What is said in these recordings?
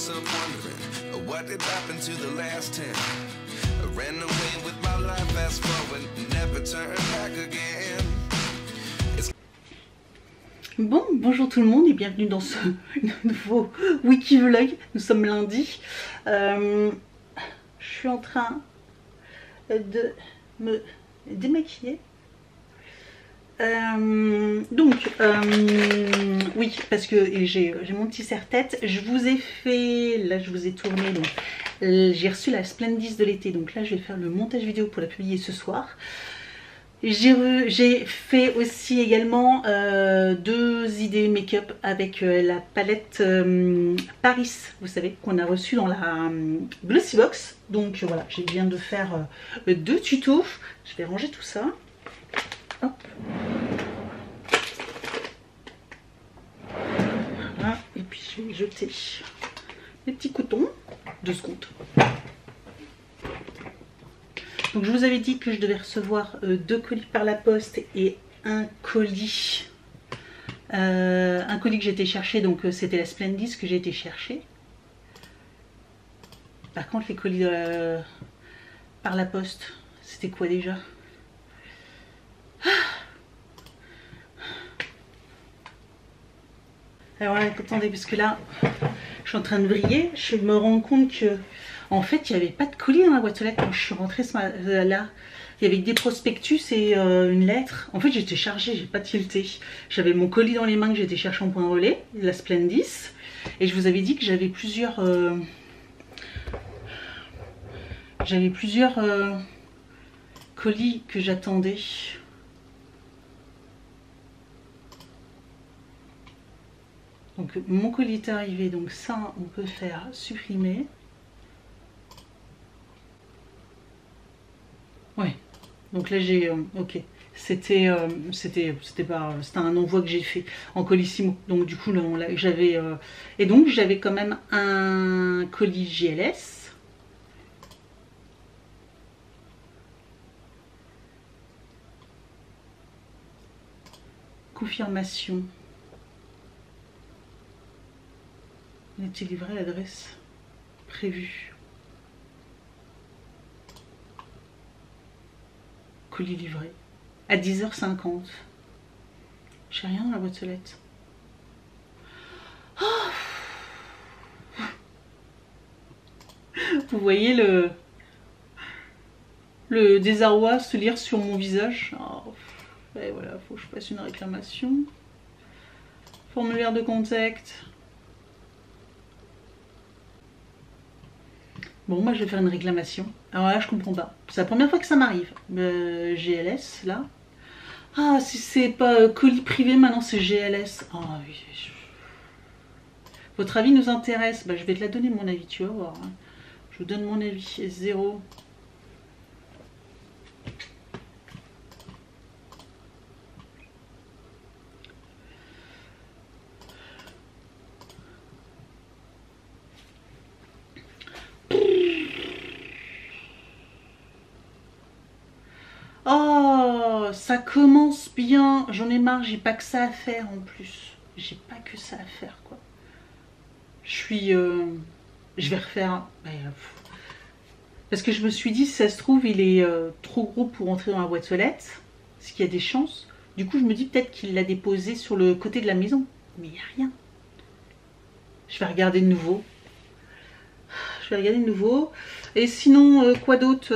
myself wondering what did happen to the last 10. I ran away with my life, fast forward, never turn back again. Bon, bonjour tout le monde et bienvenue dans ce nouveau wiki vlog. Nous sommes lundi. Je suis en train de me démaquiller. Oui, parce que j'ai mon petit serre-tête. Je vous ai fait, là je vous ai tourné, donc j'ai reçu la Splendis de l'été. Donc là je vais faire le montage vidéo pour la publier ce soir. J'ai fait aussi également 2 idées make-up avec la palette Paris, vous savez, qu'on a reçue dans la Glossy Box. Donc voilà, je viens de faire 2 tutos. Je vais ranger tout ça. Hop. Voilà, et puis je vais jeter les petits cotons. 2 secondes. Donc je vous avais dit que je devais recevoir 2 colis par la poste et un colis que j'ai été chercher, donc c'était la Splendis que j'ai été chercher. Par contre les colis par la poste, c'était quoi déjà? Alors attendez, parce que là je suis en train de vriller, je me rends compte que en fait il n'y avait pas de colis dans la boîte aux lettres quand je suis rentrée là. Il y avait des prospectus et une lettre. En fait j'étais chargée, j'ai pas tilté. J'avais mon colis dans les mains que j'étais chercher en point relais, la Splendis. Et je vous avais dit que j'avais plusieurs colis que j'attendais. Donc mon colis est arrivé, donc ça on peut faire supprimer. Ouais, donc là j'ai ok, c'était un envoi que j'ai fait en colissimo. Donc du coup j'avais et donc j'avais quand même un colis GLS. Confirmation. Il a été livré à l'adresse prévue. Colis livré à 10h50. J'ai rien dans la boîte aux lettres. Oh, vous voyez le désarroi se lire sur mon visage. Oh, et voilà, faut que je fasse une réclamation. Formulaire de contact. Bon, moi je vais faire une réclamation. Alors là, je comprends pas. C'est la première fois que ça m'arrive. GLS, là. Ah, si c'est pas colis privé, maintenant c'est GLS. Oh, oui. Votre avis nous intéresse. Bah, je vais te la donner, mon avis, tu vas voir. Hein. Je vous donne mon avis. 0. Oh, ça commence bien. J'en ai marre, j'ai pas que ça à faire en plus. J'ai pas que ça à faire, quoi. Je vais refaire. Parce que je me suis dit, si ça se trouve, il est trop gros pour entrer dans la boîte aux lettres. Parce qu'il y a des chances. Du coup, je me dis peut-être qu'il l'a déposé sur le côté de la maison. Mais il n'y a rien. Je vais regarder de nouveau. Et sinon, quoi d'autre?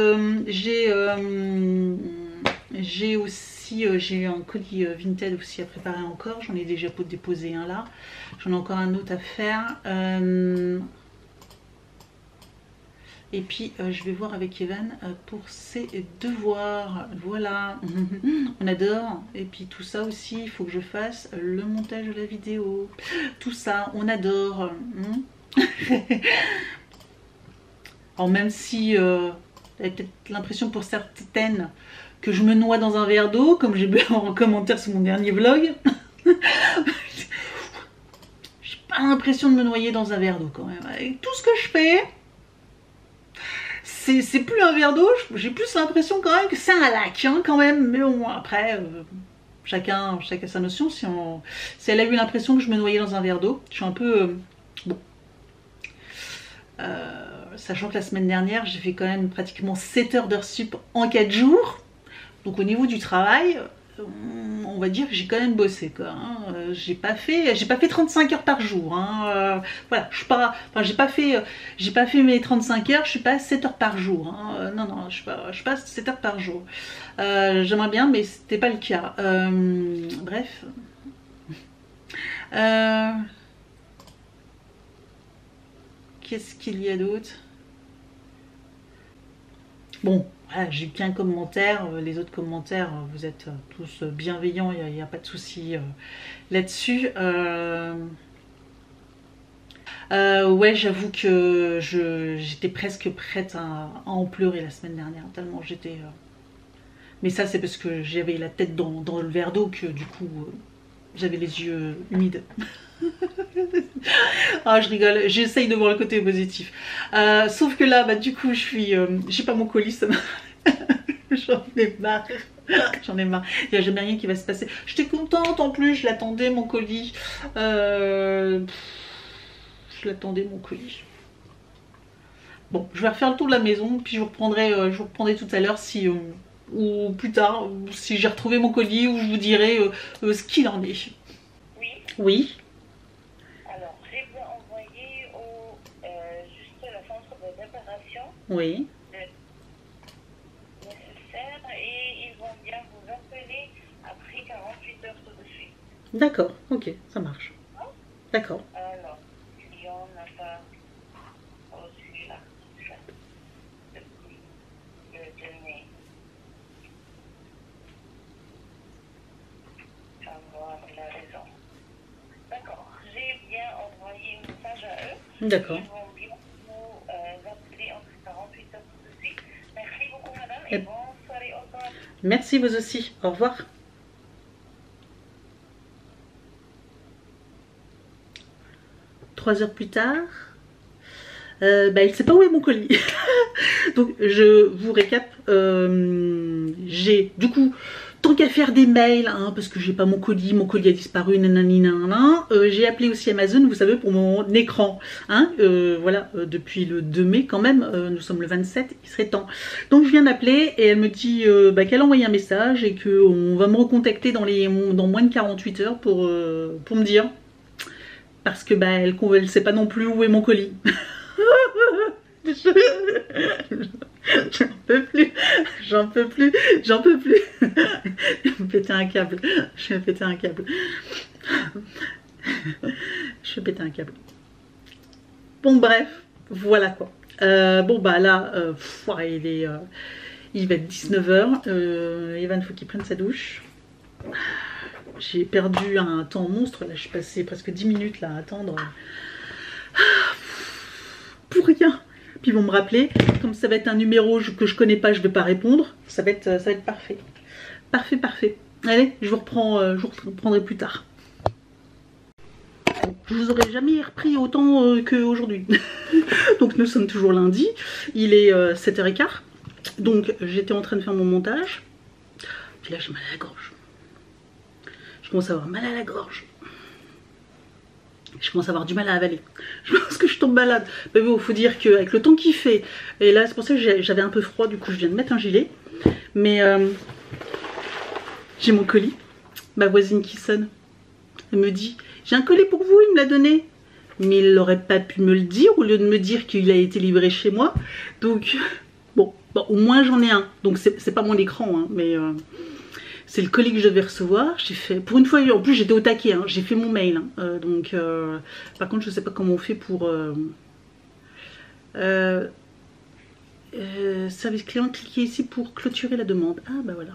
J'ai aussi j'ai un colis Vinted aussi à préparer encore. J'en ai déjà déposé un là. J'en ai encore un autre à faire. Et puis je vais voir avec Evan pour ses devoirs. Voilà. On adore. Et puis tout ça aussi, il faut que je fasse le montage de la vidéo. Tout ça, on adore. Alors même si vous avez peut-être l'impression pour certaines que je me noie dans un verre d'eau, comme j'ai vu en commentaire sur mon dernier vlog. J'ai pas l'impression de me noyer dans un verre d'eau quand même. Avec tout ce que je fais, c'est plus un verre d'eau, j'ai plus l'impression quand même que c'est un lac hein, quand même. Mais bon, après, chacun sa notion. Si elle a eu l'impression que je me noyais dans un verre d'eau, je suis un peu... bon. Sachant que la semaine dernière, j'ai fait quand même pratiquement 7 heures d'heures sup en 4 jours. Donc au niveau du travail, on va dire que j'ai quand même bossé quoi. Hein. J'ai pas fait 35 heures par jour. Hein. Voilà, je suis pas, enfin j'ai pas fait mes 35 heures. Je suis pas à 7 heures par jour. Hein. Non non, je suis pas à 7 heures par jour. J'aimerais bien, mais c'était pas le cas. Bref. Qu'est-ce qu'il y a d'autre? Bon, voilà, j'ai qu'un commentaire. Les autres commentaires, vous êtes tous bienveillants, il n'y a pas de souci là-dessus. Ouais, j'avoue que j'étais presque prête à en pleurer la semaine dernière, tellement j'étais... Mais ça, c'est parce que j'avais la tête dans le verre d'eau que du coup, j'avais les yeux humides. Ah, je rigole, j'essaye de voir le côté positif. Sauf que là, bah, du coup, j'ai pas mon colis, ça j'en ai marre. J'en ai marre. Il n'y a jamais rien qui va se passer. J'étais contente en plus, je l'attendais mon colis. Je l'attendais mon colis. Bon, je vais refaire le tour de la maison, puis je vous reprendrai tout à l'heure si ou plus tard, si j'ai retrouvé mon colis, ou je vous dirai ce qu'il en est. Oui. Oui. Alors, j'ai bien envoyé juste le centre de réparation Oui. nécessaire et ils vont bien vous appeler après 48 heures tout de suite. D'accord, ok, ça marche. D'accord. Alors, client n'a pas reçu l'article depuis le donné. Avoir la raison. D'accord, j'ai bien envoyé un message à eux. D'accord. Ils vont bien vous appeler entre 48 heures tout de suite. Merci beaucoup madame et bonne soirée au revoir. Merci vous aussi, au revoir. 3 heures plus tard, bah, il ne sait pas où est mon colis. Donc je vous récap, j'ai du coup, tant qu'à faire des mails, hein, parce que j'ai pas mon colis a disparu, nanani nanana, j'ai appelé aussi Amazon, vous savez, pour mon écran, hein, voilà, depuis le 2 mai quand même, nous sommes le 27, il serait temps. Donc je viens d'appeler et elle me dit bah, qu'elle a envoyé un message et qu'on va me recontacter dans moins de 48 heures pour me dire, parce que bah, elle sait pas non plus où est mon colis. J'en peux plus, j'en peux plus, j'en peux plus. Je vais me péter un câble, je vais me péter un câble. Je vais péter un câble. Bon bref, voilà quoi. Bon bah là, il va être 19 h. Evan, faut qu'il prenne sa douche. J'ai perdu un temps monstre, là je suis passée presque 10 minutes là à attendre. Pour rien. Puis ils vont me rappeler, comme ça va être un numéro que je connais pas, je vais pas répondre. Ça va être parfait. Parfait, parfait. Allez, je vous reprendrai plus tard. Bon, je vous aurais jamais repris autant qu'aujourd'hui. Donc nous sommes toujours lundi. Il est 7h15. Donc j'étais en train de faire mon montage. Puis là j'ai mal à la gorge. Je commence à avoir mal à la gorge. Je commence à avoir du mal à avaler. Je pense que je tombe malade. Mais bon, il faut dire qu'avec le temps qu'il fait, et là c'est pour ça que j'avais un peu froid, du coup je viens de mettre un gilet. Mais j'ai mon colis, ma voisine qui sonne. Elle me dit, j'ai un colis pour vous, il me l'a donné. Mais il n'aurait pas pu me le dire au lieu de me dire qu'il a été livré chez moi. Donc, bon au moins j'en ai un. Donc c'est pas mon écran, hein, mais... c'est le colis que je devais recevoir. J'ai fait, pour une fois, en plus j'étais au taquet, hein, j'ai fait mon mail. Hein, donc, par contre, je ne sais pas comment on fait pour service client. Cliquez ici pour clôturer la demande. Ah bah voilà.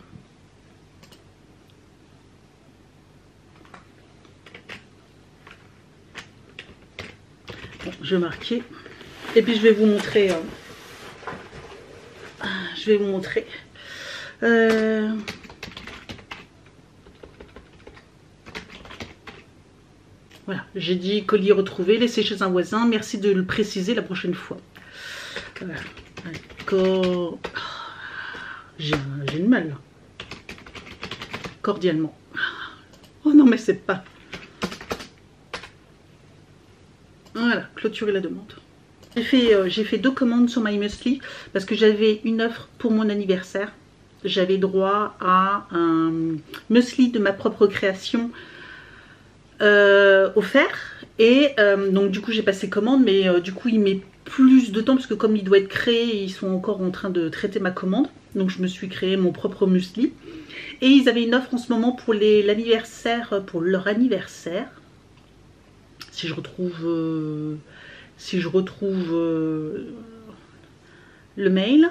Bon, je vais marquer. Et puis je vais vous montrer. Je vais vous montrer. Voilà, j'ai dit colis retrouvé, laissé chez un voisin, merci de le préciser la prochaine fois. Voilà, d'accord. J'ai une mal là. Cordialement. Oh non, mais c'est pas. Voilà, clôturer la demande. J'ai fait 2 commandes sur My Muesli parce que j'avais une offre pour mon anniversaire. J'avais droit à un muesli de ma propre création offert. Et donc du coup j'ai passé commande, mais du coup il met plus de temps parce que comme il doit être créé, ils sont encore en train de traiter ma commande. Donc je me suis créé mon propre muesli. Et ils avaient une offre en ce moment pour l'anniversaire, pour leur anniversaire. Si je retrouve... le mail.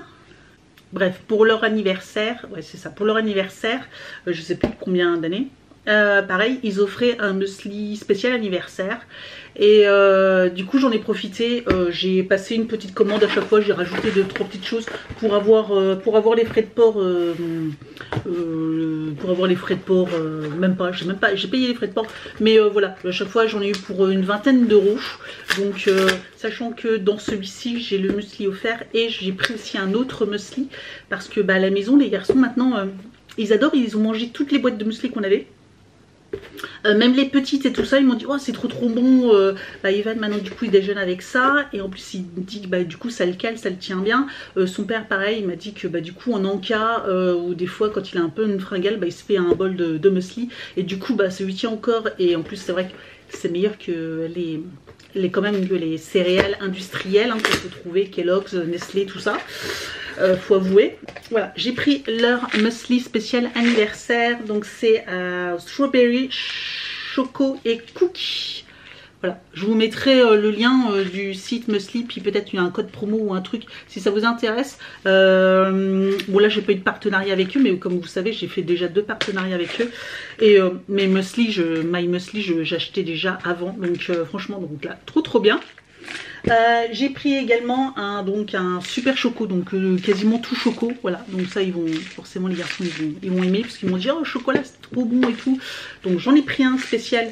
Bref, pour leur anniversaire, ouais c'est ça, pour leur anniversaire, je sais plus combien d'années, pareil, ils offraient un muesli spécial anniversaire. Et du coup j'en ai profité, j'ai passé une petite commande à chaque fois, j'ai rajouté 2-3 petites choses pour avoir les frais de port, même pas, j'ai payé les frais de port, mais voilà, à chaque fois j'en ai eu pour une vingtaine d'euros. Donc sachant que dans celui-ci j'ai le muesli offert et j'ai pris aussi un autre muesli parce que à la maison les garçons maintenant ils adorent, ils ont mangé toutes les boîtes de muesli qu'on avait. Même les petites et tout ça, ils m'ont dit oh c'est trop bon, Evan maintenant du coup il déjeune avec ça, et en plus il dit que du coup ça le cale, ça le tient bien. Son père pareil, il m'a dit que du coup en encas ou des fois quand il a un peu une fringale, il se fait un bol de muesli et du coup ça lui tient encore, et en plus c'est vrai que c'est meilleur que quand même que les céréales industrielles qu'on peut trouver, Kellogg's, Nestlé, tout ça. Faut avouer. Voilà, j'ai pris leur muesli spécial anniversaire. Donc c'est strawberry, choco et cookie. Voilà, je vous mettrai le lien du site muesli, puis peut-être un code promo ou un truc si ça vous intéresse. Bon là j'ai pas eu de partenariat avec eux, mais comme vous savez j'ai fait déjà 2 partenariats avec eux. Et mes muesli, My Muesli, j'achetais déjà avant. Donc franchement, donc là trop bien. J'ai pris également un super choco, donc quasiment tout choco, voilà, donc ça ils vont forcément, les garçons ils vont aimer parce qu'ils m'ont dit oh chocolat c'est trop bon et tout, donc j'en ai pris un spécial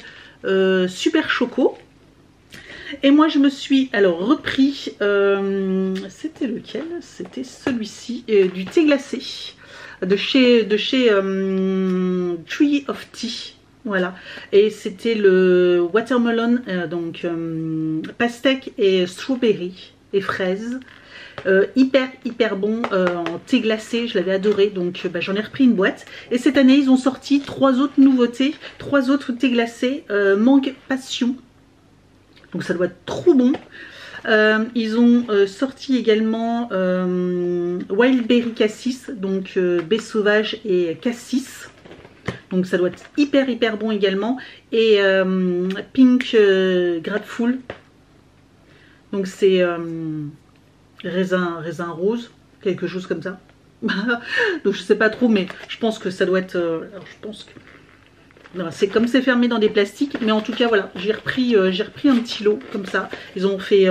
super choco. Et moi je me suis alors repris, c'était lequel? C'était celui-ci, du thé glacé de chez Tree of Tea. Voilà, et c'était le watermelon, pastèque et strawberry et fraise, hyper bon, en thé glacé, je l'avais adoré, donc j'en ai repris une boîte. Et cette année ils ont sorti 3 autres nouveautés, 3 autres thés glacés, mangue passion, donc ça doit être trop bon. Ils ont sorti également wild berry cassis, donc baie sauvage et cassis. Donc ça doit être hyper bon également. Et pink grapefruit. Donc c'est raisin rose, quelque chose comme ça. Donc je sais pas trop, mais je pense que ça doit être... alors je pense que... C'est comme c'est fermé dans des plastiques, mais en tout cas voilà, j'ai repris un petit lot comme ça. Ils en ont fait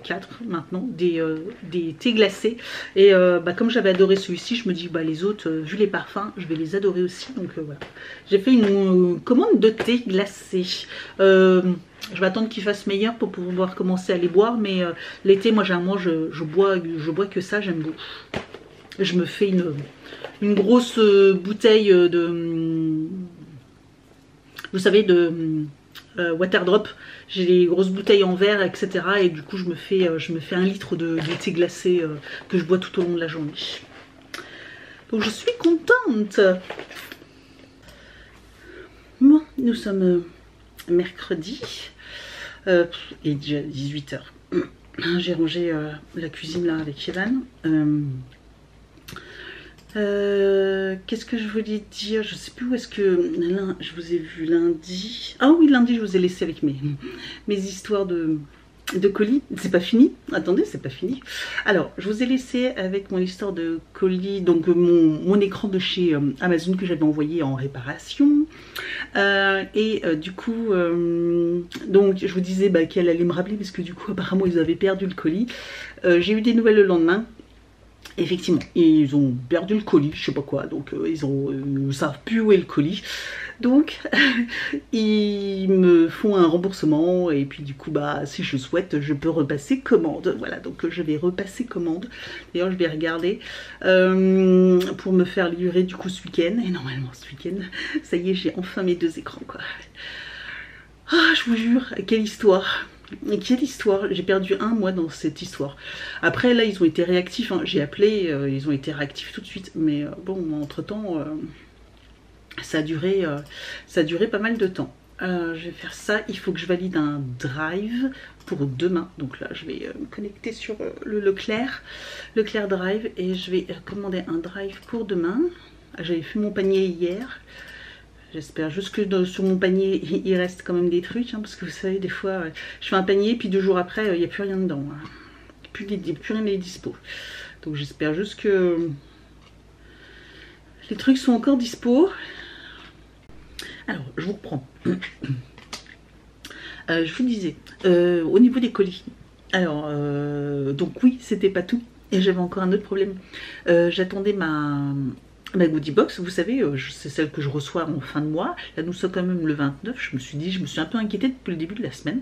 4 maintenant, des thés glacés. Et comme j'avais adoré celui-ci, je me dis les autres, vu les parfums, je vais les adorer aussi. Donc voilà, j'ai fait une commande de thé glacé. Je vais attendre qu'il fasse meilleur pour pouvoir commencer à les boire, mais l'été moi généralement je bois que ça, j'aime beaucoup. Je me fais une grosse bouteille de... Vous savez, de Waterdrop, j'ai les grosses bouteilles en verre, etc. Et du coup, je me fais 1 litre de thé glacé que je bois tout au long de la journée. Donc, je suis contente. Bon, nous sommes mercredi. Il est déjà 18 h. J'ai rangé la cuisine là avec Evan. Qu'est-ce que je voulais dire? Je sais plus où est-ce que... Je vous ai vu lundi. Ah oui, lundi je vous ai laissé avec mes histoires de colis. C'est pas fini. Attendez, c'est pas fini. Alors, je vous ai laissé avec mon histoire de colis. Donc mon écran de chez Amazon que j'avais envoyé en réparation. Du coup, donc je vous disais qu'elle allait me rappeler parce que du coup apparemment ils avaient perdu le colis. J'ai eu des nouvelles le lendemain. Effectivement, ils ont perdu le colis, je sais pas quoi, donc ils savent plus où est le colis. Donc, ils me font un remboursement et puis du coup, si je souhaite, je peux repasser commande. Voilà, donc je vais repasser commande. D'ailleurs, je vais regarder pour me faire livrer du coup ce week-end. Et normalement, ce week-end, ça y est, j'ai enfin mes 2 écrans, quoi. Ah, je vous jure, quelle histoire! quelle histoire, j'ai perdu un mois dans cette histoire. Après là ils ont été réactifs, hein. J'ai appelé, ils ont été réactifs tout de suite, mais bon entre temps ça a duré pas mal de temps. Je vais faire ça, il faut que je valide un drive pour demain, donc là je vais me connecter sur le Leclerc Drive et je vais commander un drive pour demain. J'avais fait mon panier hier. J'espère juste que sur mon panier, il reste quand même des trucs, hein, parce que vous savez, des fois, je fais un panier, puis 2 jours après, il n'y a plus rien dedans. Hein. Plus rien n'est dispo. Donc j'espère juste que les trucs sont encore dispo. Alors, je vous reprends. Je vous disais, au niveau des colis, alors, donc oui, c'était pas tout, et j'avais encore un autre problème. J'attendais ma goodie box, vous savez, c'est celle que je reçois en fin de mois. Là nous sommes quand même le 29, je me suis un peu inquiétée depuis le début de la semaine.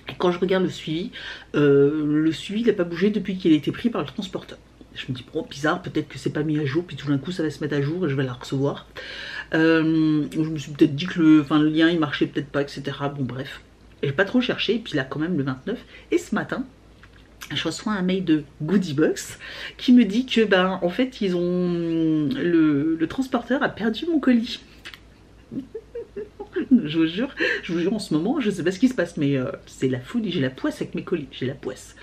Et quand je regarde le suivi il n'a pas bougé depuis qu'il a été pris par le transporteur. Je me dis bon bizarre, peut-être que c'est pas mis à jour, puis tout d'un coup ça va se mettre à jour et je vais la recevoir. Je me suis peut-être dit que le lien il marchait peut-être pas, etc. Bon bref, j'ai pas trop cherché, et puis là quand même le 29, et ce matin je reçois un mail de Goodiebox qui me dit que ben en fait ils ont le transporteur a perdu mon colis. je vous jure en ce moment je sais pas ce qui se passe, mais c'est la folie, j'ai la poisse avec mes colis, j'ai la poisse.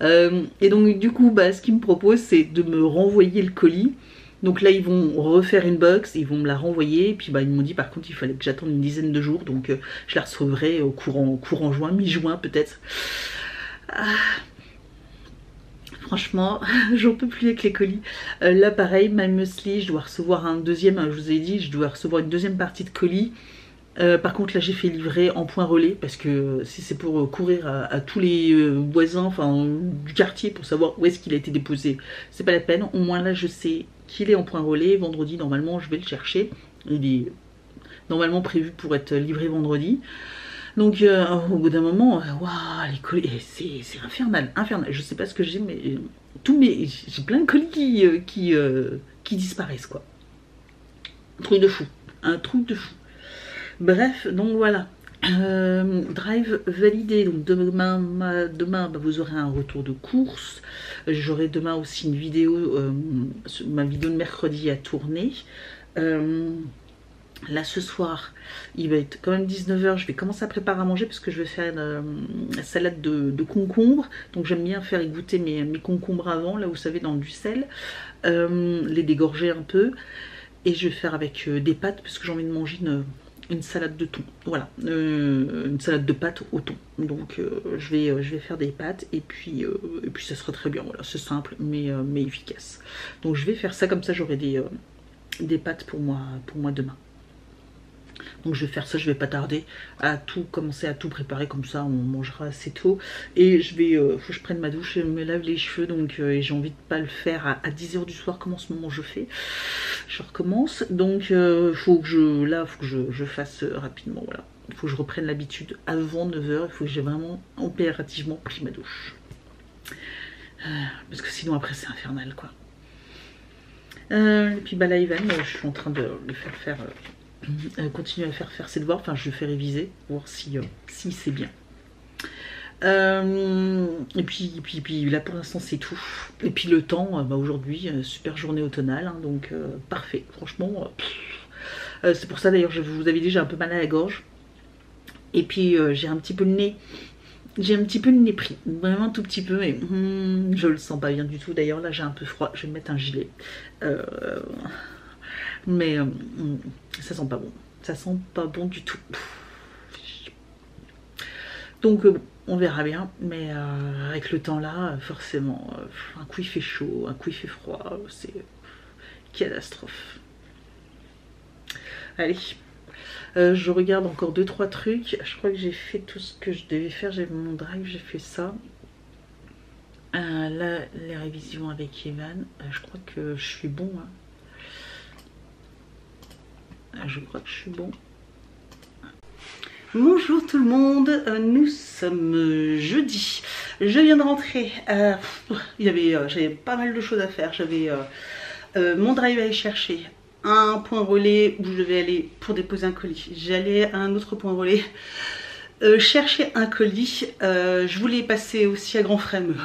Et donc du coup bah, ce qu'ils me proposent c'est de me renvoyer le colis. Donc là ils vont refaire une box, ils vont me la renvoyer, et puis bah, ils m'ont dit par contre il fallait que j'attende une dizaine de jours, donc je la recevrai au courant juin, mi-juin peut-être. Franchement, j'en peux plus avec les colis. Là, pareil, ma muesli, je dois recevoir un deuxième, je vous ai dit, je dois recevoir une deuxième partie de colis. Par contre, là, j'ai fait livrer en point relais, parce que si c'est pour courir à tous les voisins, enfin, du quartier, pour savoir où est-ce qu'il a été déposé, c'est pas la peine. Au moins, là, je sais qu'il est en point relais. Vendredi, normalement, je vais le chercher. Il est normalement prévu pour être livré vendredi. Donc au bout d'un moment, waouh, les colis, c'est infernal. Je sais pas ce que j'ai, mais j'ai plein de colis qui disparaissent quoi. Un truc de fou. Bref, donc voilà. Drive validé. Donc demain bah, vous aurez un retour de course. J'aurai demain aussi une vidéo, ma vidéo de mercredi à tourner. Là ce soir il va être quand même 19 h, je vais commencer à préparer à manger parce que je vais faire une salade de concombres. Donc j'aime bien faire goûter mes concombres avant, là vous savez, dans du sel, les dégorger un peu, et je vais faire avec des pâtes parce que j'ai envie de manger une salade de thon, voilà, une salade de pâtes au thon. Donc je vais faire des pâtes, et puis ça sera très bien, voilà, c'est simple mais efficace. Donc je vais faire ça, comme ça j'aurai des pâtes pour moi demain. Donc je vais faire ça, je vais pas tarder à commencer à tout préparer, comme ça on mangera assez tôt. Et faut que je prenne ma douche et me lave les cheveux, donc j'ai envie de pas le faire à 10 h du soir comme en ce moment je fais. Je recommence, donc faut que je fasse rapidement, voilà. Il faut que je reprenne l'habitude avant 9 h, il faut que j'ai vraiment impérativement pris ma douche. Parce que sinon après c'est infernal quoi. Et puis bah là Ivan, je suis en train de le faire continuer à faire ses devoirs, enfin je le fais réviser, voir si c'est bien. Et puis là pour l'instant c'est tout. Et puis le temps, bah, aujourd'hui super journée automnale, hein, donc parfait, franchement. C'est pour ça d'ailleurs, je vous avais dit, j'ai un peu mal à la gorge, et puis j'ai un petit peu le nez. J'ai un petit peu le nez pris, vraiment un tout petit peu, mais je le sens pas bien du tout. D'ailleurs là j'ai un peu froid, je vais me mettre un gilet. Mais ça sent pas bon, ça sent pas bon du tout. Donc on verra bien, mais avec le temps là, forcément, un coup il fait chaud, un coup il fait froid, c'est catastrophe. Allez, je regarde encore 2-3 trucs. Je crois que j'ai fait tout ce que je devais faire. J'ai mon drive, j'ai fait ça. Là, les révisions avec Evan, je crois que je suis bon. Hein. Je crois que je suis bon. Bonjour tout le monde, nous sommes jeudi. Je viens de rentrer. J'avais pas mal de choses à faire. J'avais mon drive à aller chercher, un point relais où je devais aller pour déposer un colis. J'allais à un autre point relais chercher un colis. Je voulais passer aussi à Grand Frais, mais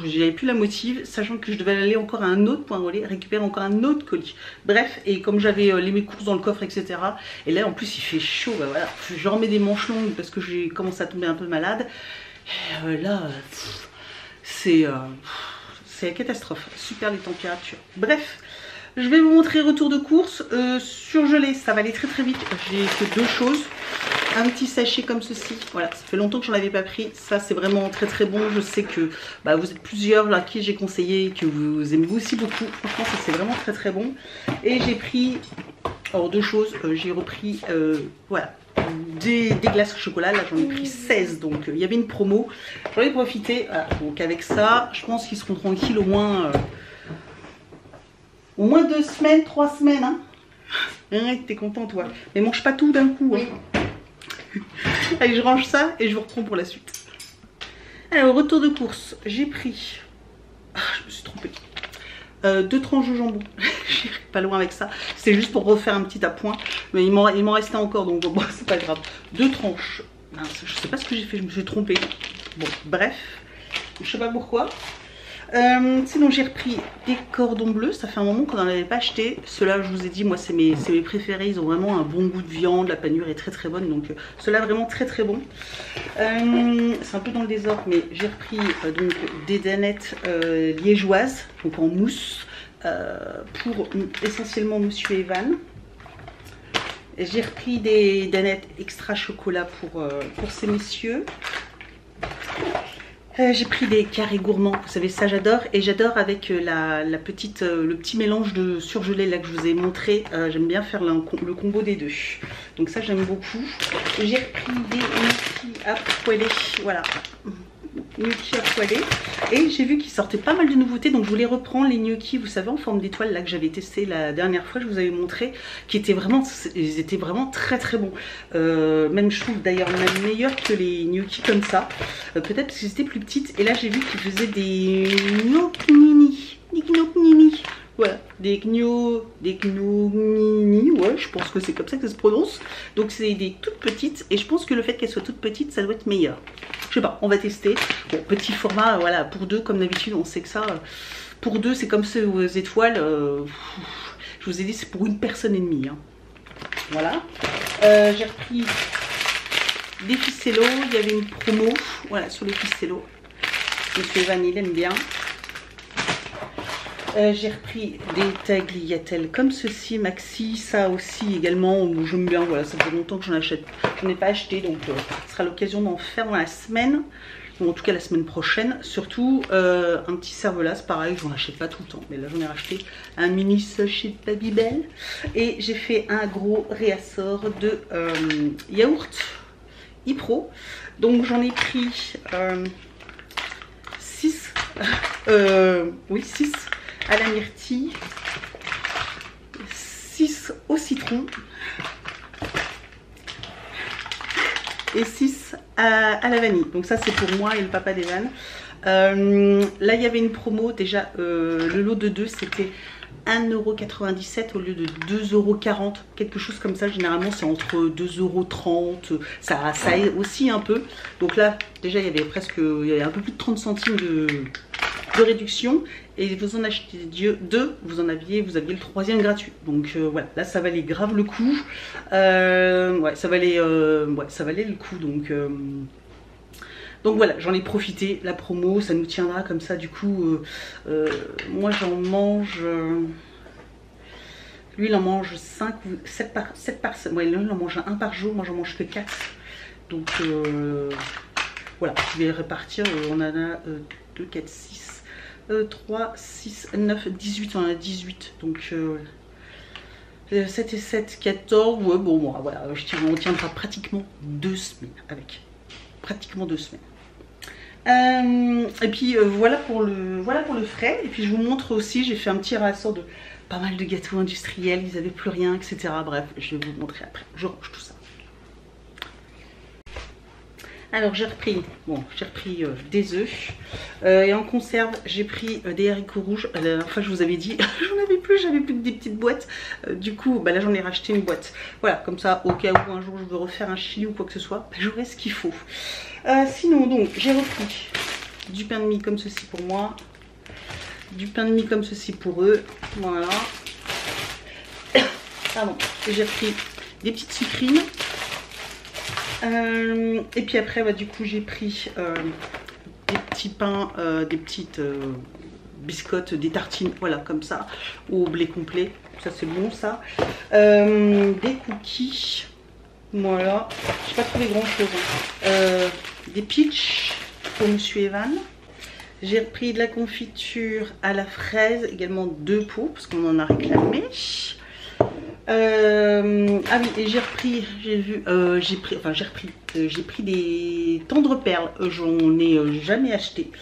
j'avais plus la motive, sachant que je devais aller encore à un autre point relais, récupérer encore un autre colis. Bref, et comme j'avais mes courses dans le coffre, etc. Et là, en plus, il fait chaud. Bah, voilà, je remets des manches longues parce que j'ai commencé à tomber un peu malade. Et, là, c'est la catastrophe. Super les températures. Bref. Je vais vous montrer retour de course. Surgelé, ça va aller très très vite. J'ai fait 2 choses. Un petit sachet comme ceci. Voilà, ça fait longtemps que j'en avais pas pris. Ça, c'est vraiment très très bon. Je sais que bah, vous êtes plusieurs là qui j'ai conseillé, que vous aimez vous aussi beaucoup. Franchement, ça c'est vraiment très très bon. Et j'ai pris, alors 2 choses. J'ai repris, voilà, des glaces au chocolat. Là, j'en ai pris 16. Donc, il y avait une promo. J'en ai profité. Voilà, donc avec ça, je pense qu'ils seront tranquilles au moins 2 semaines, 3 semaines, hein. Ouais, t'es content toi. Mais mange pas tout d'un coup, hein. Allez, je range ça et je vous reprends pour la suite. Alors, retour de course, j'ai pris... Ah, je me suis trompée. 2 tranches de jambon. J'irai pas loin avec ça. C'est juste pour refaire un petit appoint. Mais il m'en restait encore, donc bon, c'est pas grave. 2 tranches. Mince, je sais pas ce que j'ai fait, je me suis trompée. Bon, bref. Je sais pas pourquoi. Sinon j'ai repris des cordons bleus, ça fait un moment qu'on n'en avait pas acheté. Ceux-là, je vous ai dit, moi c'est mes préférés, ils ont vraiment un bon goût de viande, la panure est très très bonne, donc ceux-là vraiment très très bon. C'est un peu dans le désordre, mais j'ai repris donc des danettes liégeoises, donc en mousse, pour essentiellement Monsieur Evan. J'ai repris des danettes extra chocolat pour ces messieurs. J'ai pris des carrés gourmands, vous savez ça j'adore, et j'adore avec le petit mélange de surgelé là que je vous ai montré. J'aime bien faire le combo des 2, donc ça j'aime beaucoup. J'ai repris des gnocchis à poêler, voilà, gnocchis à poêler, et j'ai vu qu'ils sortaient pas mal de nouveautés, donc je voulais reprendre les gnocchis, vous savez, en forme d'étoile là que j'avais testé la dernière fois, je vous avais montré, qui étaient vraiment, ils étaient vraiment très très bons. Même je trouve d'ailleurs même meilleurs que les gnocchis comme ça, peut-être parce qu'ils étaient plus petites. Et là j'ai vu qu'ils faisaient des gnocchini, voilà, des gnocchini, ouais, je pense que c'est comme ça que ça se prononce. Donc c'est des toutes petites, et je pense que le fait qu'elles soient toutes petites, ça doit être meilleur. Je sais pas, on va tester. Bon, petit format, voilà, pour 2 comme d'habitude, on sait que ça, pour 2 c'est comme ces étoiles, je vous ai dit c'est pour 1 personne et demie, hein. Voilà. J'ai repris des ficellos, il y avait une promo, voilà, sur les ficellos. Monsieur Evan, il aime bien. J'ai repris des tagliatelles comme ceci, maxi, ça aussi également, j'aime bien, voilà, ça fait longtemps que j'en achète, j'en ai pas acheté, donc ce sera l'occasion d'en faire dans la semaine, ou en tout cas la semaine prochaine. Surtout un petit cervelas, pareil, j'en achète pas tout le temps, mais là j'en ai racheté un mini sachet de Babybel, et j'ai fait un gros réassort de yaourt Ipro, donc j'en ai pris 6, oui 6 à la myrtille, 6 au citron et 6 à la vanille. Donc ça c'est pour moi et le papa d'Evan. Là il y avait une promo déjà, le lot de 2 c'était 1,97 € au lieu de 2,40 €, quelque chose comme ça. Généralement c'est entre 2,30 €, ça aide aussi un peu. Donc là déjà il y avait un peu plus de 30 centimes de réduction, et vous en achetez 2, vous aviez le 3e gratuit. Donc voilà, là ça valait grave le coup. Ouais, ça valait le coup. Donc voilà, j'en ai profité, la promo, ça nous tiendra comme ça. Du coup, moi j'en mange, lui il en mange 7 par semaine. Ouais, lui il en mange 1 par jour, moi j'en mange que 4. Donc voilà, je vais répartir, on en a 2, 4, 6. 3, 6, 9, 18, on en a 18, donc 7 et 7, 14, ouais, bon, moi, voilà, on tiendra pratiquement 2 semaines avec, pratiquement 2 semaines. Et puis voilà pour le frais, et puis je vous montre aussi, j'ai fait un petit rassort de pas mal de gâteaux industriels, ils n'avaient plus rien, etc. Bref, je vais vous montrer après, je range tout ça. Alors j'ai repris, des œufs et en conserve j'ai pris des haricots rouges. La dernière fois je vous avais dit j'en avais plus, j'avais plus que des petites boîtes. Du coup bah là j'en ai racheté une boîte. Voilà, comme ça au cas où un jour je veux refaire un chili ou quoi que ce soit, bah, j'aurai ce qu'il faut. Sinon donc j'ai repris du pain de mie comme ceci pour moi, du pain de mie comme ceci pour eux. Voilà. Pardon. Et j'ai repris des petites sucrines. Et puis après bah, du coup j'ai pris des petits pains, des petites biscottes, des tartines, voilà comme ça, au blé complet, ça c'est bon ça. Des cookies, voilà, j'ai pas trouvé grand chose. Des peach pour Monsieur Evan. J'ai repris de la confiture à la fraise, également 2 pots parce qu'on en a réclamé. Ah oui, et j'ai pris des tendres perles. J'en ai jamais acheté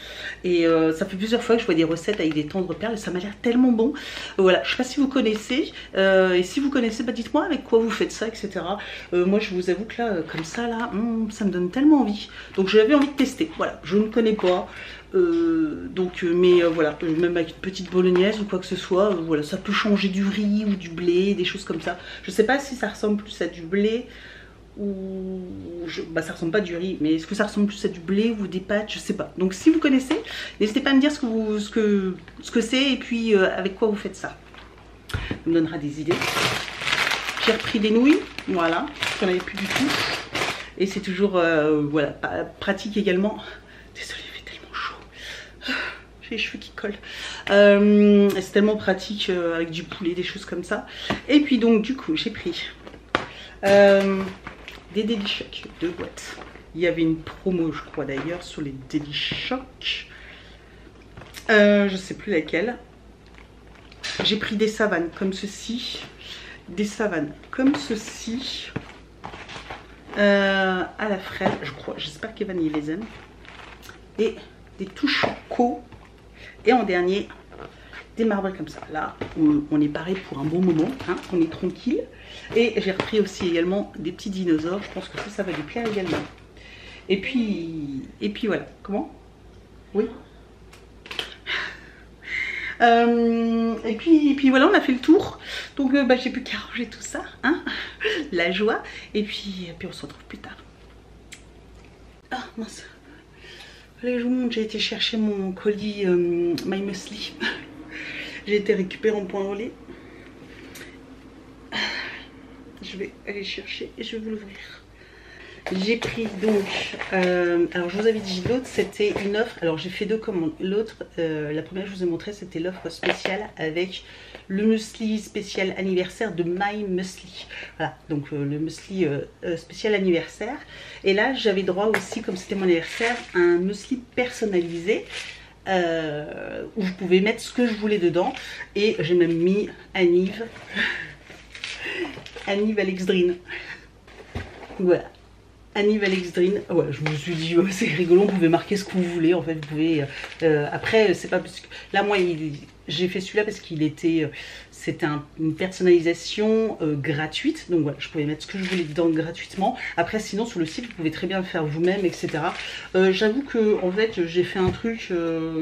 et ça fait plusieurs fois que je vois des recettes avec des tendres perles et ça m'a l'air tellement bon. Voilà, je sais pas si vous connaissez et si vous connaissez, bah dites-moi avec quoi vous faites ça, etc. Moi je vous avoue que là comme ça là, ça me donne tellement envie, donc j'avais envie de tester. Voilà, je ne connais pas. Voilà, même avec une petite bolognaise ou quoi que ce soit, voilà, ça peut changer du riz ou du blé, des choses comme ça. Je sais pas si ça ressemble plus à du blé ou bah ça ressemble pas à du riz, mais est-ce que ça ressemble plus à du blé ou des pâtes, je sais pas. Donc si vous connaissez, n'hésitez pas à me dire ce que c'est et puis avec quoi vous faites ça. Ça me donnera des idées. J'ai repris des nouilles, voilà, j'en avais plus du tout et c'est toujours voilà, pratique également. Désolée. J'ai les cheveux qui collent. C'est tellement pratique avec du poulet, des choses comme ça. Et puis donc du coup j'ai pris des Deli-Choc, 2 boîtes. Il y avait une promo je crois d'ailleurs sur les Deli-Choc. Je sais plus laquelle. J'ai pris des savanes comme ceci. Des savanes comme ceci. À la fraise, je crois. J'espère qu'Evan il les aime. Et des touches co. Et en dernier, des marbrés comme ça. Là, on est paré pour un bon moment, hein, on est tranquille. Et j'ai repris aussi également des petits dinosaures. Je pense que ça va lui plaire également. Et puis voilà. Comment? Oui. Et puis voilà, on a fait le tour. Donc bah, j'ai plus qu'à ranger tout ça, hein, la joie. Et puis on se retrouve plus tard. Ah mince. Allez, je vous montre, j'ai été chercher mon colis My Muesli. J'ai été récupérer en point relais. Je vais aller chercher et je vais vous l'ouvrir. J'ai pris donc, alors je vous avais dit l'autre c'était une offre, alors j'ai fait 2 commandes. L'autre, la première je vous ai montré c'était l'offre spéciale avec le muesli spécial anniversaire de My Muesli. Voilà, donc le muesli spécial anniversaire. Et là j'avais droit aussi, comme c'était mon anniversaire, à un muesli personnalisé. Où je pouvais mettre ce que je voulais dedans. Et j'ai même mis Aniv Alexdrine. Voilà. Aniv Alexdrine, ouais, je me suis dit c'est rigolo, vous pouvez marquer ce que vous voulez en fait, vous pouvez après c'est pas parce que là moi j'ai fait celui-là parce qu'il était c'était une personnalisation gratuite, donc voilà, je pouvais mettre ce que je voulais dedans gratuitement. Après sinon sur le site vous pouvez très bien le faire vous-même, etc. J'avoue que en fait j'ai fait un truc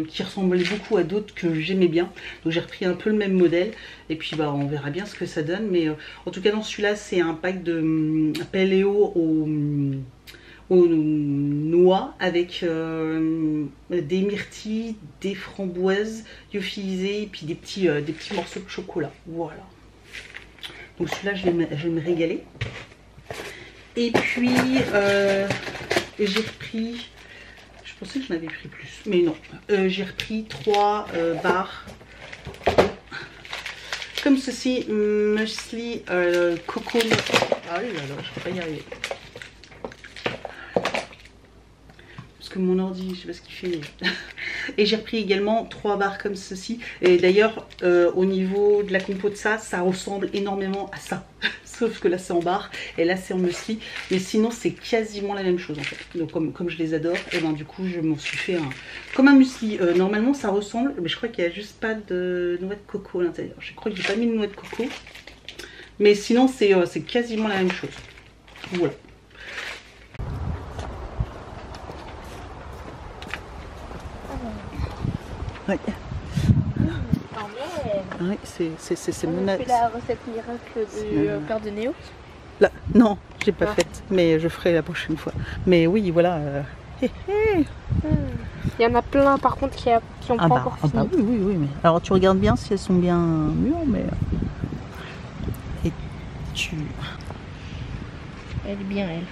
qui ressemblait beaucoup à d'autres que j'aimais bien, donc j'ai repris un peu le même modèle et puis bah on verra bien ce que ça donne. Mais en tout cas dans celui-là c'est un pack de paléo aux noix avec des myrtilles, des framboises lyophilisées et puis des petits morceaux de chocolat. Voilà. Donc celui-là je vais me régaler. Et puis j'ai repris, je pensais que j'en avais pris plus, mais non. J'ai repris 3 barres comme ceci, muesli coco. Ah là là, je peux pas y arriver. Que mon ordi, je sais pas ce qu'il fait. Et j'ai repris également 3 barres comme ceci. Et d'ailleurs au niveau de la compo de ça ressemble énormément à ça. Sauf que là c'est en barre et là c'est en muesli. Mais sinon c'est quasiment la même chose en fait. Donc comme je les adore, et ben du coup je m'en suis fait comme un muesli. Normalement ça ressemble, mais je crois qu'il n'y a juste pas de noix de coco à l'intérieur. Je crois que j'ai pas mis de noix de coco. Mais sinon c'est quasiment la même chose. Voilà. Ouais. Quand même. Ouais, c'est On mon fait la recette miracle du père de Néo. Là, non, j'ai pas Ah. faite, mais je ferai la prochaine fois. Mais oui, voilà. Il y en a plein par contre qui ont pas encore fini. Oui, mais alors tu regardes bien si elles sont bien mûres, mais et tu Elle est bien elle.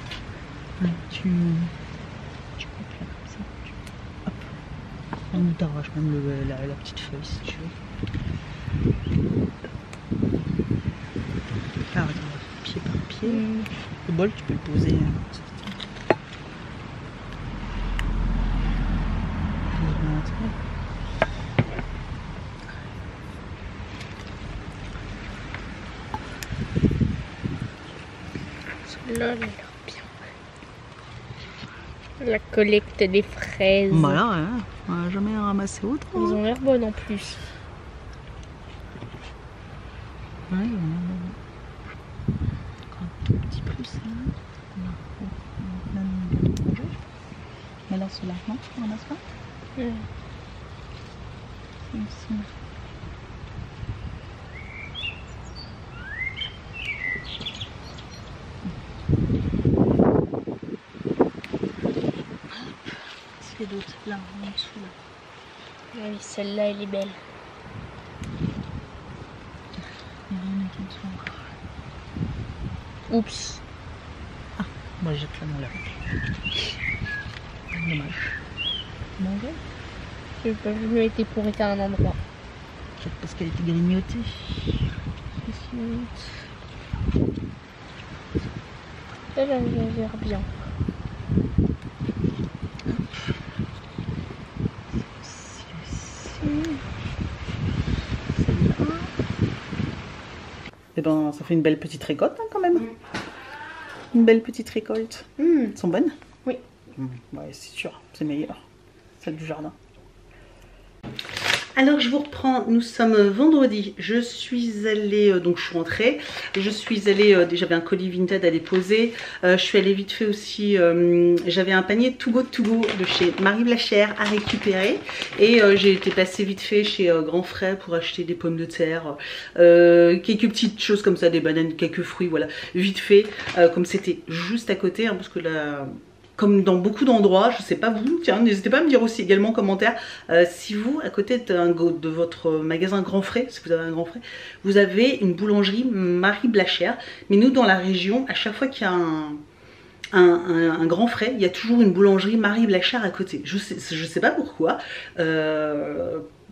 coupes là comme ça. Hop. On t'arrache même la petite feuille si tu veux. Là, regarde, pied par pied. Le bol, tu peux le poser. Celle-là, elle a l'air bien. La collecte des fraises. Voilà, hein, on n'a jamais ramassé autant. Ils ont l'air bonnes en plus. Ouais, on a encore un tout petit peu ça. Mais là, ceux-là, non, on ramasse pas. Ici. S'il y a d'autres là, en dessous là. Oui, celle-là, elle est belle. Il y a rien qui en dessous encore. Oups. Moi, j'ai plein là. Dommage. Manger? Je peux mieux été pourrie à un endroit. Peut-être parce qu'elle était grignotée. Elle a l'air bien. Et ben, ça fait une belle petite récolte hein, quand même. Une belle petite récolte. Elles sont bonnes? Oui. Ouais, c'est sûr, c'est meilleur. Celle du jardin. Alors je vous reprends, nous sommes vendredi, je suis allée, donc je suis rentrée, je suis allée, j'avais un colis Vinted à déposer, je suis allée vite fait aussi, j'avais un panier To Go de chez Marie Blachère à récupérer et j'ai été passer vite fait chez Grand Frais pour acheter des pommes de terre, quelques petites choses comme ça, des bananes, quelques fruits, voilà, vite fait, comme c'était juste à côté, hein, parce que là... Comme dans beaucoup d'endroits, je sais pas vous, tiens, n'hésitez pas à me dire aussi également en commentaire si vous, à côté de votre magasin Grand Frais, si vous avez un Grand Frais, vous avez une boulangerie Marie Blachère. Mais nous, dans la région, à chaque fois qu'il y a un Grand Frais, il y a toujours une boulangerie Marie Blachère à côté. Je sais pas pourquoi,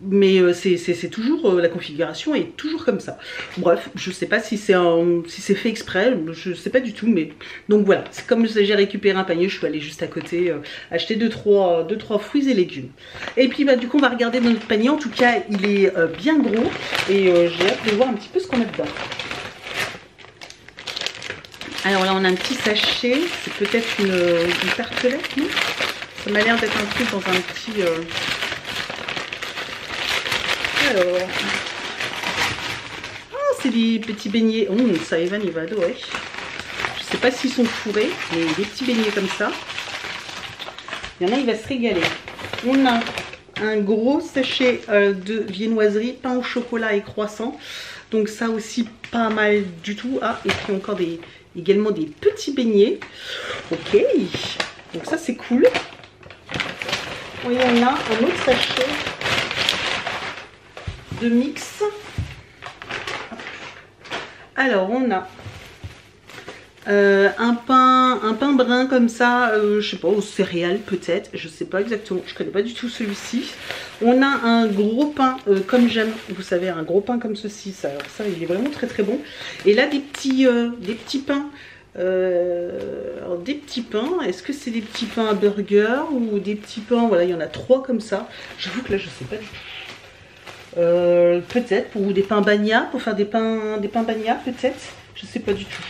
mais c'est toujours, la configuration est toujours comme ça. Bref, je sais pas si c'est fait exprès, je sais pas du tout, mais donc voilà, c'est comme j'ai récupéré un panier, je suis allée juste à côté acheter 2-3 fruits et légumes. Et puis bah du coup on va regarder dans notre panier, en tout cas il est bien gros et j'ai hâte de voir un petit peu ce qu'on a dedans. Alors là on a un petit sachet, c'est peut-être une tartelette, non? Ça m'a l'air d'être un truc dans un petit... Alors, c'est des petits beignets. Ça Evan il va adorer. Je sais pas s'ils sont fourrés, mais des petits beignets comme ça. Il y en a, il va se régaler. On a un gros sachet de viennoiserie, pain au chocolat et croissant. Donc ça aussi pas mal du tout. Ah, et puis encore également des petits beignets. Ok, donc ça c'est cool. Il y en a un autre sachet de mix. Alors on a un pain brun comme ça, je sais pas, aux céréales peut-être, je sais pas exactement, je connais pas du tout celui-ci. On a un gros pain comme j'aime, vous savez, un gros pain comme ceci, ça, alors ça il est vraiment très très bon. Et là des petits pains. Alors des petits pains, est-ce que c'est des petits pains à burger ou des petits pains, voilà, il y en a 3 comme ça. J'avoue que là je sais pas du tout. Peut-être pour des pains bagna, pour faire des pains bagna peut-être, je sais pas du tout.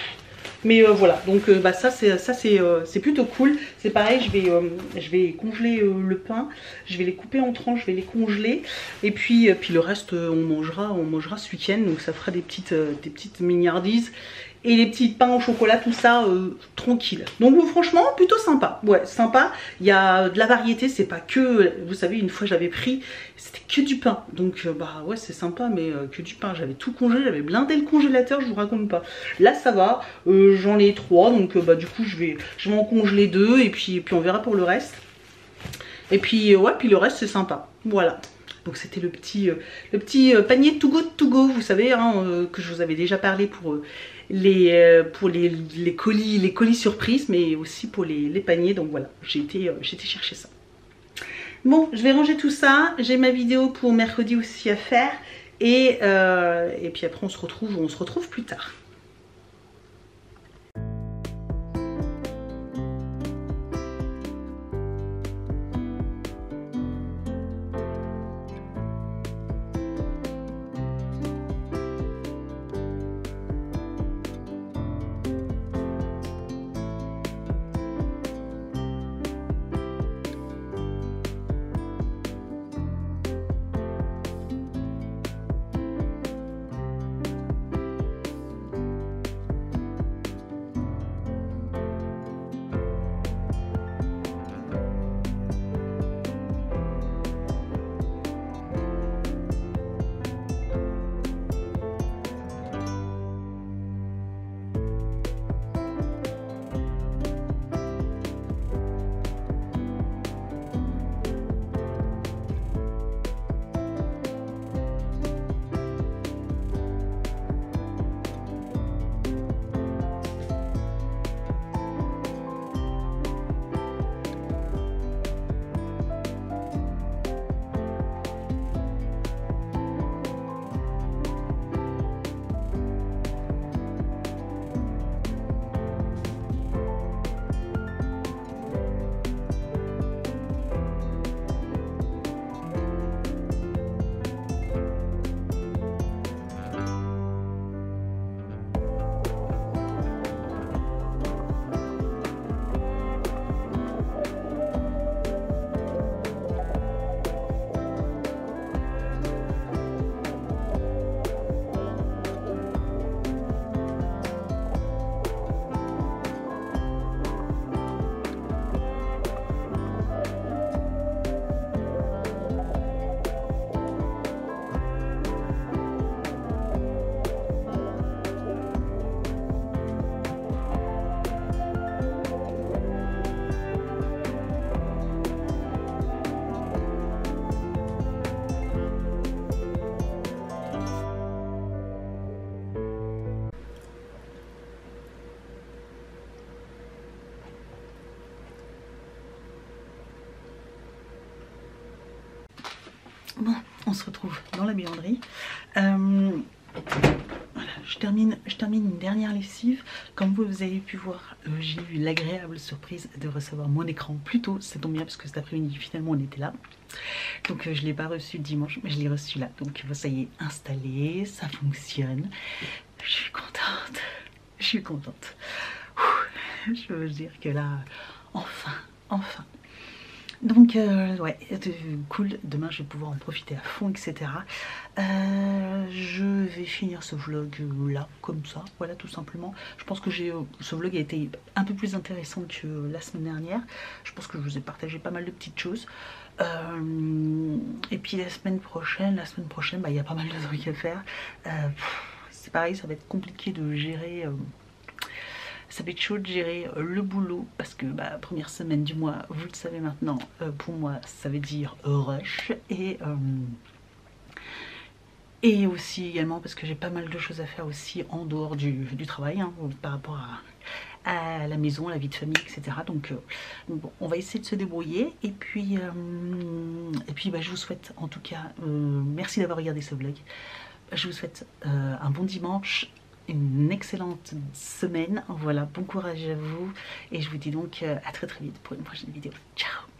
Mais voilà, donc bah, ça c'est plutôt cool. C'est pareil, je vais congeler le pain, je vais les couper en tranches, je vais les congeler. Et puis le reste on mangera ce week-end, donc ça fera des petites mignardises. et les petits pains au chocolat, tout ça, tranquille. Donc franchement, plutôt sympa. Ouais, sympa. Il y a de la variété, c'est pas que, vous savez, une fois j'avais pris, c'était que du pain. Donc bah ouais, c'est sympa, mais que du pain. J'avais tout congelé, j'avais blindé le congélateur, je vous raconte pas. Là ça va, j'en ai 3, donc bah du coup je vais en congeler 2 et puis on verra pour le reste. Et puis ouais, puis le reste c'est sympa. Voilà. Donc c'était le petit panier to go, vous savez, hein, que je vous avais déjà parlé pour les colis surprises, mais aussi pour les paniers. Donc voilà, j'ai été chercher ça. Bon, je vais ranger tout ça. J'ai ma vidéo pour mercredi aussi à faire. Et puis après on se retrouve plus tard. Bon, on se retrouve dans la buanderie. Voilà, je termine une dernière lessive. Comme vous avez pu voir, j'ai eu l'agréable surprise de recevoir mon écran plus tôt. Ça tombe bien parce que cet après-midi, finalement, on était là. Donc je ne l'ai pas reçu dimanche, mais je l'ai reçu là. Donc ça y est, installé, ça fonctionne. Je suis contente. Je suis contente. Je veux dire que là, enfin. Donc ouais, cool, demain je vais pouvoir en profiter à fond, etc. Je vais finir ce vlog là, comme ça, voilà, tout simplement. Je pense que ce vlog a été un peu plus intéressant que la semaine dernière. Je pense que je vous ai partagé pas mal de petites choses. Et puis la semaine prochaine, bah, il y a pas mal de trucs à faire. C'est pareil, ça va être compliqué de gérer... ça va être chaud de gérer le boulot parce que bah, première semaine du mois, vous le savez maintenant, pour moi ça veut dire rush et aussi également parce que j'ai pas mal de choses à faire aussi en dehors du travail, hein, par rapport à la maison, la vie de famille, etc. Donc bon, on va essayer de se débrouiller et puis bah, je vous souhaite en tout cas, merci d'avoir regardé ce vlog, je vous souhaite un bon dimanche, une excellente semaine, voilà, bon courage à vous et je vous dis donc à très vite pour une prochaine vidéo. Ciao.